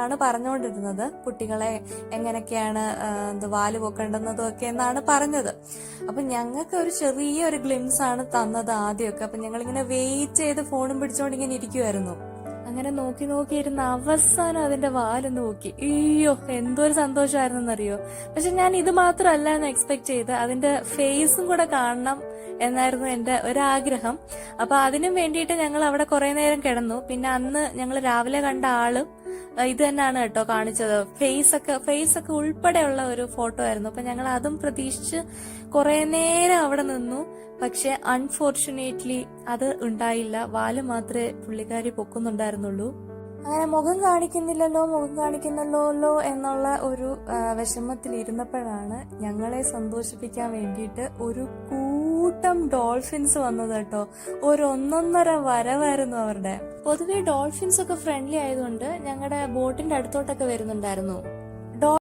എന്നാണ് പറഞ്ഞുകൊണ്ടിരുന്നത്. കുട്ടികളെ എങ്ങനെയൊക്കെയാണ് വാല് പൊക്കേണ്ടുന്നതും ഒക്കെ എന്നാണ് പറഞ്ഞത്. അപ്പൊ ഞങ്ങൾക്ക് ഒരു ചെറിയൊരു ഗ്ലിംസ് ആണ് തന്നത് ആദ്യമൊക്കെ. അപ്പൊ ഞങ്ങളിങ്ങനെ വെയിറ്റ് ചെയ്ത് ഫോണും പിടിച്ചോണ്ട് ഇങ്ങനെ ഇരിക്കുമായിരുന്നു. അങ്ങനെ നോക്കി നോക്കിയിരുന്ന അവസാനം അതിന്റെ വാല് നോക്കി. അയ്യോ, എന്തോ ഒരു സന്തോഷമായിരുന്നെന്നറിയോ. പക്ഷെ ഞാൻ ഇത് മാത്രമല്ല എന്ന് എക്സ്പെക്ട് ചെയ്ത് അതിന്റെ ഫേസും കൂടെ കാണണം എന്നായിരുന്നു എന്റെ ഒരാഗ്രഹം. അപ്പൊ അതിനും വേണ്ടിയിട്ട് ഞങ്ങൾ അവിടെ കുറെ നേരം കിടന്നു. പിന്നെ അന്ന് ഞങ്ങൾ രാവിലെ കണ്ട ആളും ഇത് തന്നെയാണ് കേട്ടോ കാണിച്ചത്. ഫേസ് ഒക്കെ ഉൾപ്പെടെയുള്ള ഒരു ഫോട്ടോ ആയിരുന്നു. അപ്പൊ ഞങ്ങൾ അതും പ്രതീക്ഷിച്ച് കുറെ നേരം അവിടെ നിന്നു. പക്ഷെ അൺഫോർച്ചുനേറ്റ്ലി അത് ഉണ്ടായില്ല. വാല് മാത്രമേ പുള്ളിക്കാരി പൊക്കുന്നുണ്ടായിരുന്നുള്ളൂ. അങ്ങനെ മുഖം കാണിക്കുന്നില്ലല്ലോ എന്നുള്ള ഒരു വിഷമത്തിൽ ഇരുന്നപ്പോഴാണ് ഞങ്ങളെ സന്തോഷിപ്പിക്കാൻ വേണ്ടിയിട്ട് ഒരു കൂട്ടം ഡോൾഫിൻസ് വന്നത് കേട്ടോ. ഒരു ഒന്നൊന്നര വരവായിരുന്നു അവരുടെ. പൊതുവെ ഡോൾഫിൻസ് ഒക്കെ ഫ്രണ്ട്ലി ആയതുകൊണ്ട് ഞങ്ങളുടെ ബോട്ടിന്റെ അടുത്തോട്ടൊക്കെ വരുന്നുണ്ടായിരുന്നു.